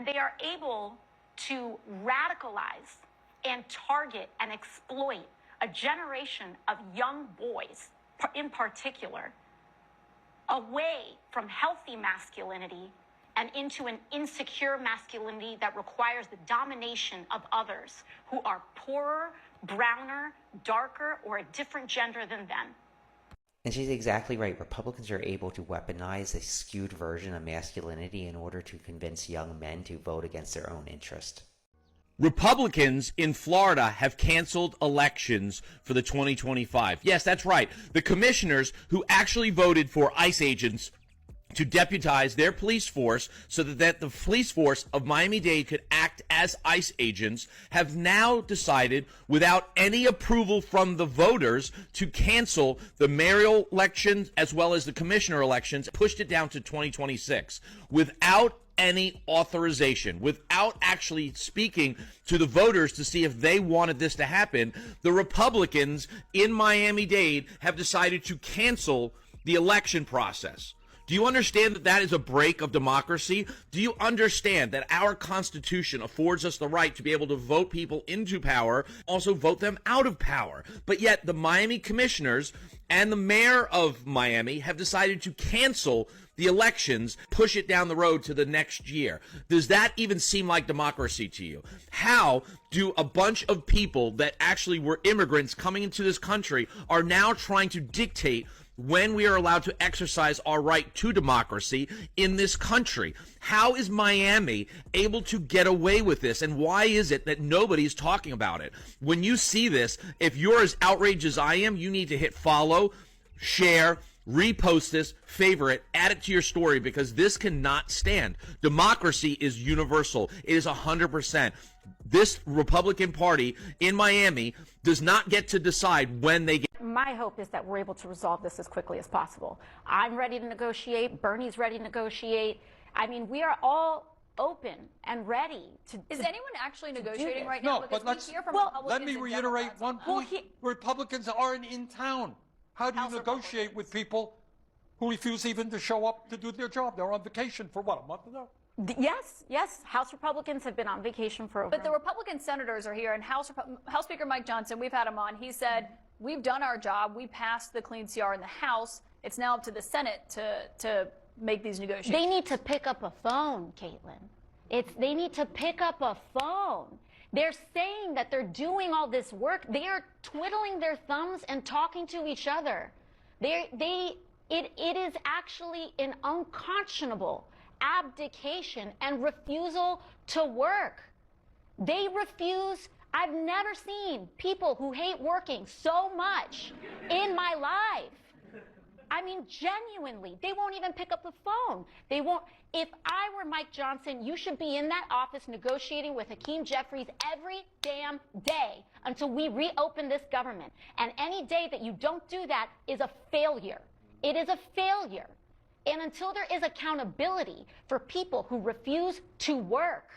they are able to radicalize and target and exploit a generation of young boys, in particular, away from healthy masculinity and into an insecure masculinity that requires the domination of others who are poorer, browner, darker, or a different gender than them. And she's exactly right. Republicans are able to weaponize a skewed version of masculinity in order to convince young men to vote against their own interest. Republicans in Florida have canceled elections for the 2025. Yes, that's right. The commissioners who actually voted for ICE agents to deputize their police force so that the police force of Miami-Dade could act as ICE agents have now decided, without any approval from the voters, to cancel the mayoral elections as well as the commissioner elections, pushed it down to 2026 without any authorization, without actually speaking to the voters to see if they wanted this to happen. The Republicans in Miami-Dade have decided to cancel the election process. Do you understand that that is a break of democracy? Do you understand that our Constitution affords us the right to be able to vote people into power, also vote them out of power? But yet the Miami commissioners and the mayor of Miami have decided to cancel the elections, push it down the road to the next year. Does that even seem like democracy to you? How do a bunch of people that actually were immigrants coming into this country are now trying to dictate when we are allowed to exercise our right to democracy in this country? How is Miami able to get away with this, and why is it that nobody's talking about it? When you see this, if you're as outraged as I am, you need to hit follow, share, repost this, favorite, add it to your story, because this cannot stand. Democracy is universal. It is 100%. This Republican Party in Miami does not get to decide when they get. My hope is that we're able to resolve this as quickly as possible. I'm ready to negotiate. Bernie's ready to negotiate. I mean, we are all open and ready to. Is anyone actually negotiating right now? No, but let me reiterate one point. Republicans aren't in town. How do you negotiate with people who refuse even to show up to do their job? They're on vacation for what, a month now? Yes. House Republicans have been on vacation for over. But the Republican senators are here, and House Speaker Mike Johnson, we've had him on. He said, we've done our job. We passed the clean CR in the House. It's now up to the Senate to make these negotiations. They need to pick up a phone, Caitlin. They need to pick up a phone. They're saying that they're doing all this work. They are twiddling their thumbs and talking to each other. It is actually an unconscionable abdication and refusal to work. They refuse. I've never seen people who hate working so much in my life. I mean, genuinely, they won't even pick up the phone. They won't. If I were Mike Johnson, you should be in that office negotiating with Hakeem Jeffries every damn day until we reopen this government. And any day that you don't do that is a failure. It is a failure. And until there is accountability for people who refuse to work,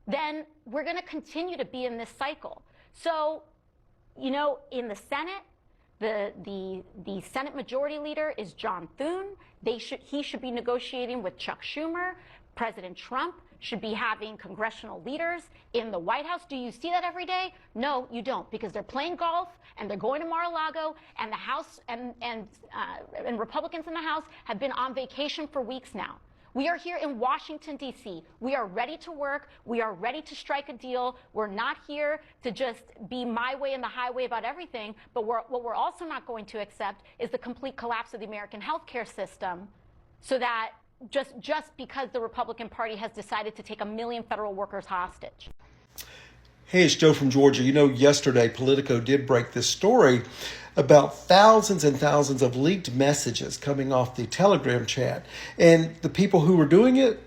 then we're going to continue to be in this cycle. So, you know, in the Senate, the Senate Majority Leader is John Thune. He should be negotiating with Chuck Schumer. President Trump should be having congressional leaders in the White House. Do you see that every day? No, you don't, because they're playing golf and they're going to Mar-a-Lago, and the House and Republicans in the House have been on vacation for weeks now. We are here in Washington, D.C. We are ready to work. We are ready to strike a deal. We're not here to just be my way and the highway about everything. But what we're also not going to accept is the complete collapse of the American healthcare system, so that just because the Republican Party has decided to take 1 million federal workers hostage. Hey, it's Joe from Georgia. You know, yesterday Politico did break this story about thousands and thousands of leaked messages coming off the Telegram chat. And the people who were doing it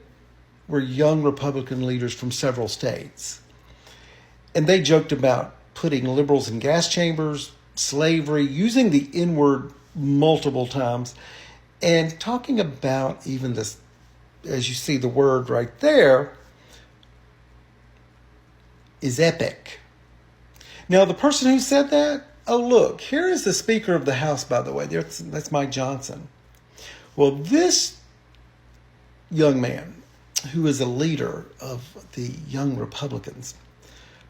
were young Republican leaders from several states. And they joked about putting liberals in gas chambers, slavery, using the N-word multiple times, and talking about even this, as you see the word right there, is epic. Now, the person who said that, oh, look, here is the Speaker of the House, by the way. That's Mike Johnson. Well, this young man who is a leader of the young Republicans,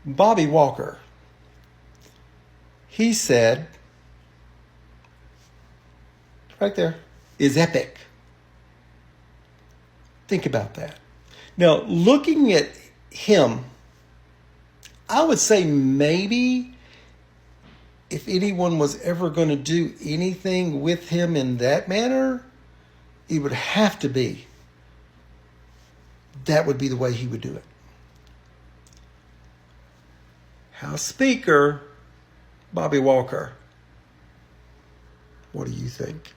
Bobby Walker, he said, right there, is epic. Think about that. Now, looking at him, I would say maybe if anyone was ever going to do anything with him in that manner, it would have to be. That would be the way he would do it. House Speaker Bobby Walker, what do you think?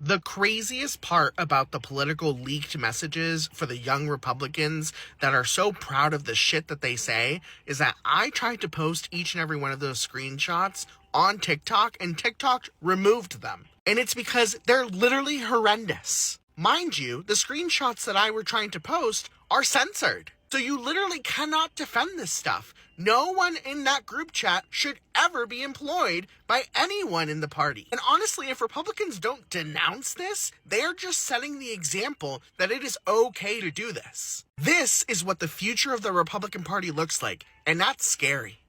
The craziest part about the political leaked messages for the young Republicans that are so proud of the shit that they say is that I tried to post each and every one of those screenshots on TikTok and TikTok removed them. And it's because they're literally horrendous. Mind you, the screenshots that I were trying to post are censored. So you literally cannot defend this stuff. No one in that group chat should ever be employed by anyone in the party. And honestly, if Republicans don't denounce this, they're just setting the example that it is okay to do this. This is what the future of the Republican Party looks like, and that's scary.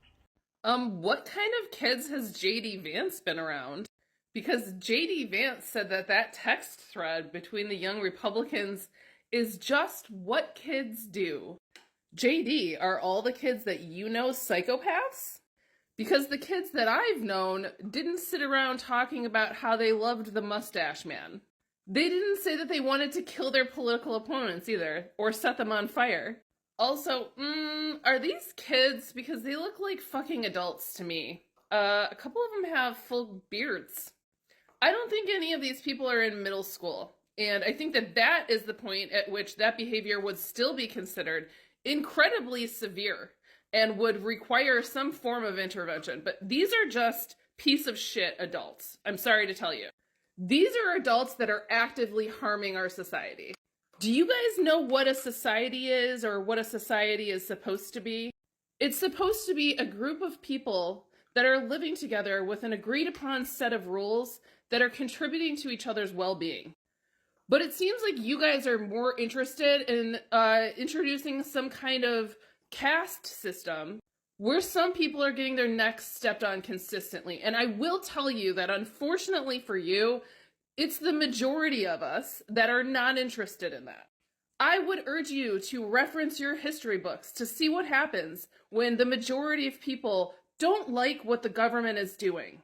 What kind of kids has J.D. Vance been around? Because J.D. Vance said that text thread between the young Republicans is just what kids do. JD, are all the kids that you know psychopaths? Because the kids that I've known didn't sit around talking about how they loved the mustache man. They didn't say that they wanted to kill their political opponents either, or set them on fire. Also, are these kids? Because they look like fucking adults to me. A couple of them have full beards. I don't think any of these people are in middle school. And I think that is the point at which that behavior would still be considered incredibly severe and would require some form of intervention. But these are just piece of shit adults. I'm sorry to tell you. These are adults that are actively harming our society. Do you guys know what a society is, or what a society is supposed to be? It's supposed to be a group of people that are living together with an agreed upon set of rules that are contributing to each other's well-being. But it seems like you guys are more interested in introducing some kind of caste system where some people are getting their necks stepped on consistently. And I will tell you that unfortunately for you, it's the majority of us that are not interested in that. I would urge you to reference your history books to see what happens when the majority of people don't like what the government is doing.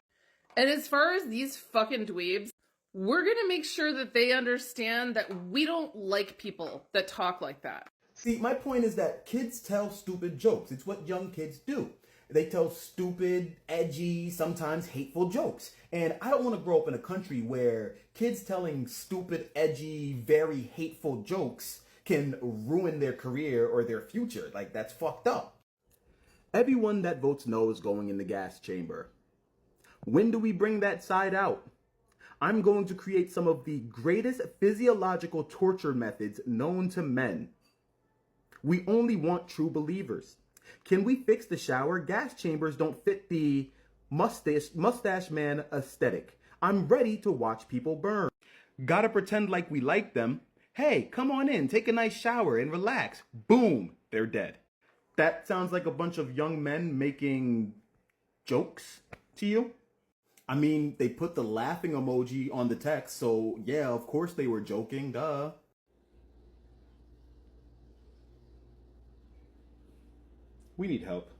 And as far as these fucking dweebs, we're going to make sure that they understand that we don't like people that talk like that. See, my point is that kids tell stupid jokes. It's what young kids do. They tell stupid, edgy, sometimes hateful jokes. And I don't want to grow up in a country where kids telling stupid, edgy, very hateful jokes can ruin their career or their future. Like, that's fucked up. Everyone that votes no is going in the gas chamber. When do we bring that side out? I'm going to create some of the greatest physiological torture methods known to men. We only want true believers. Can we fix the shower? Gas chambers don't fit the mustache man aesthetic. I'm ready to watch people burn. Gotta pretend like we like them. Hey, come on in, take a nice shower and relax. Boom, they're dead. That sounds like a bunch of young men making jokes to you? I mean, they put the laughing emoji on the text, so yeah, of course they were joking, duh. We need help.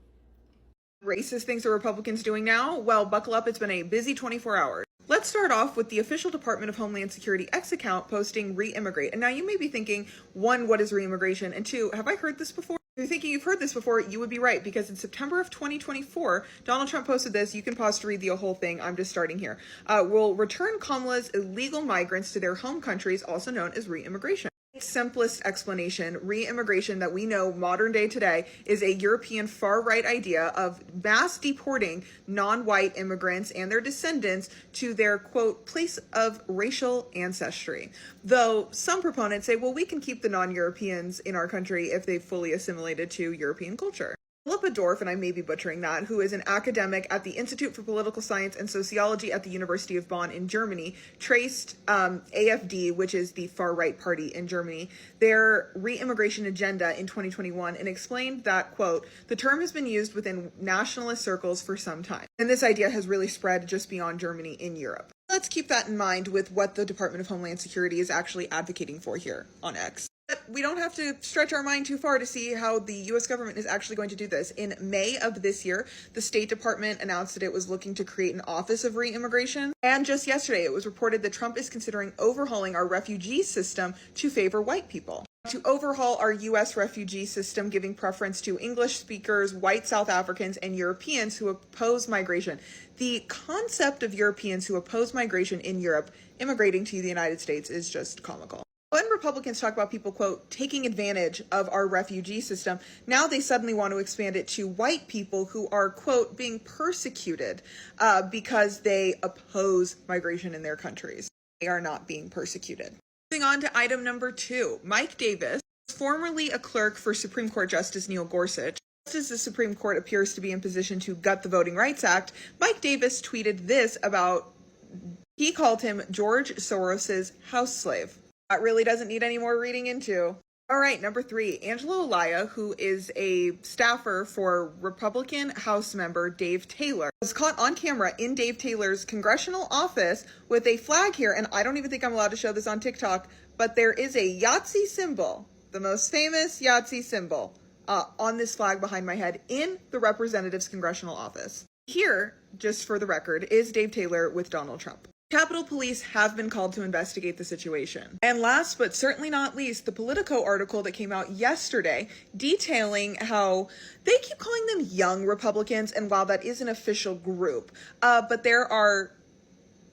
Racist things are Republicans doing now? Well, buckle up, it's been a busy 24 hours. Let's start off with the official Department of Homeland Security X account posting re-immigrate. And now you may be thinking, one, what is re-immigration? And two, have I heard this before? If you're thinking you've heard this before, you would be right, because in September of 2024, Donald Trump posted this. You can pause to read the whole thing. I'm just starting here. Will return Kamala's illegal migrants to their home countries, also known as re-immigration. Simplest explanation, re-immigration that we know modern day today is a European far-right idea of mass deporting non-white immigrants and their descendants to their, quote, place of racial ancestry. Though some proponents say, well, we can keep the non-Europeans in our country if they've fully assimilated to European culture. Philippa Dorff, and I may be butchering that, who is an academic at the Institute for Political Science and Sociology at the University of Bonn in Germany, traced AfD, which is the far-right party in Germany, their re-immigration agenda in 2021 and explained that, quote, the term has been used within nationalist circles for some time. And this idea has really spread just beyond Germany in Europe. Let's keep that in mind with what the Department of Homeland Security is actually advocating for here on X. But we don't have to stretch our mind too far to see how the U.S. government is actually going to do this. In May of this year, the State Department announced that it was looking to create an Office of Re-Immigration. And just yesterday, it was reported that Trump is considering overhauling our refugee system to favor white people. To overhaul our U.S. refugee system, giving preference to English speakers, white South Africans, and Europeans who oppose migration. The concept of Europeans who oppose migration in Europe immigrating to the United States is just comical. When Republicans talk about people, quote, taking advantage of our refugee system, now they suddenly want to expand it to white people who are, quote, being persecuted because they oppose migration in their countries. They are not being persecuted. Moving on to item number 2, Mike Davis, formerly a clerk for Supreme Court Justice Neil Gorsuch. Just as the Supreme Court appears to be in position to gut the Voting Rights Act, Mike Davis tweeted this about, he called him George Soros's house slave. That really doesn't need any more reading into. All right, number 3, Angela Olaya, who is a staffer for Republican House member Dave Taylor, was caught on camera in Dave Taylor's congressional office with a flag here, and I don't even think I'm allowed to show this on TikTok, but there is a Yahtzee symbol, the most famous Yahtzee symbol, on this flag behind my head in the representative's congressional office. Here, just for the record, is Dave Taylor with Donald Trump. Capitol Police have been called to investigate the situation. And last but certainly not least, the Politico article that came out yesterday detailing how they keep calling them young Republicans, and while that is an official group, but there are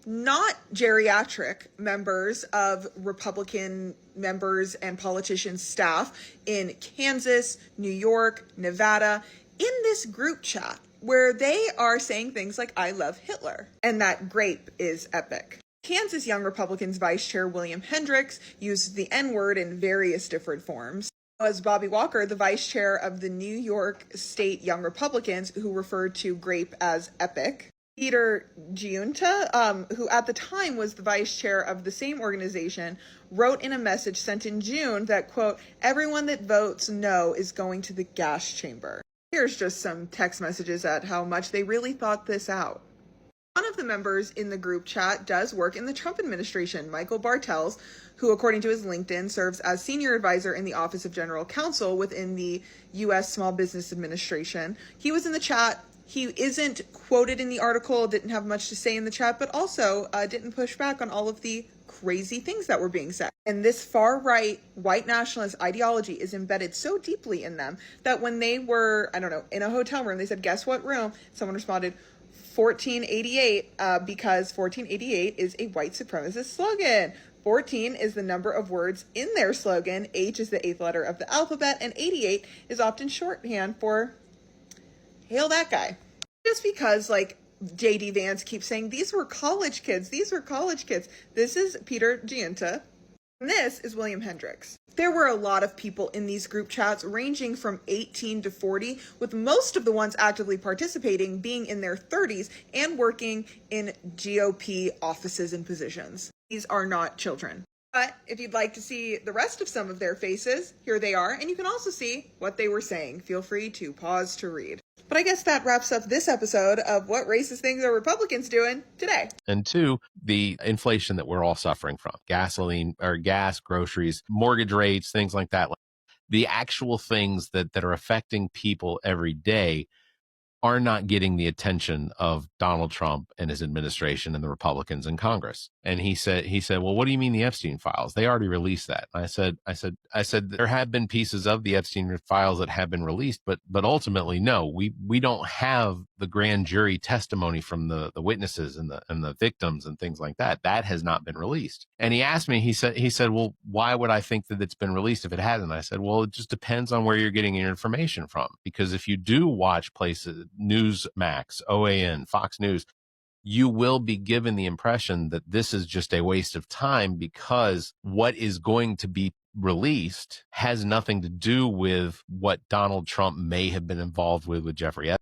not geriatric members of Republican members and politicians' staff in Kansas, New York, Nevada, in this group chat, where they are saying things like, I love Hitler, and that grape is epic. Kansas Young Republicans Vice Chair William Hendricks used the N-word in various different forms. As Bobby Walker, the Vice Chair of the New York State Young Republicans, who referred to grape as epic. Peter Giunta, who at the time was the Vice Chair of the same organization, wrote in a message sent in June that, quote, everyone that votes no is going to the gas chamber. Here's just some text messages at how much they really thought this out. One of the members in the group chat does work in the Trump administration, Michael Bartels, who, according to his LinkedIn, serves as senior advisor in the Office of General Counsel within the U.S. Small Business Administration. He was in the chat. He isn't quoted in the article, didn't have much to say in the chat, but also didn't push back on all of the crazy things that were being said. And this far-right white nationalist ideology is embedded so deeply in them that when they were, I don't know, in a hotel room, they said, guess what room? Someone responded, 1488, because 1488 is a white supremacist slogan. 14 is the number of words in their slogan, H is the 8th letter of the alphabet, and 88 is often shorthand for hail that guy. Just because, like, J.D. Vance keeps saying, these were college kids. This is Peter Giunta. And this is William Hendricks. There were a lot of people in these group chats ranging from 18 to 40, with most of the ones actively participating being in their 30s and working in GOP offices and positions. These are not children. But if you'd like to see the rest of some of their faces, here they are, and you can also see what they were saying. Feel free to pause to read. But I guess that wraps up this episode of What Racist Things Are Republicans Doing Today. And 2, the inflation that we're all suffering from. Gasoline or gas, groceries, mortgage rates, things like that. The actual things that are affecting people every day are not getting the attention of Donald Trump and his administration and the Republicans in Congress. And he said, well, what do you mean the Epstein files? They already released that. And I said, there have been pieces of the Epstein files that have been released, but ultimately, no, we don't have the grand jury testimony from the witnesses and the victims and things like that. That has not been released. And he asked me, he said, well, why would I think that it's been released if it hasn't? I said, well, it just depends on where you're getting your information from. Because if you do watch places, Newsmax, OAN, Fox News, you will be given the impression that this is just a waste of time, because what is going to be released has nothing to do with what Donald Trump may have been involved with Jeffrey Epstein.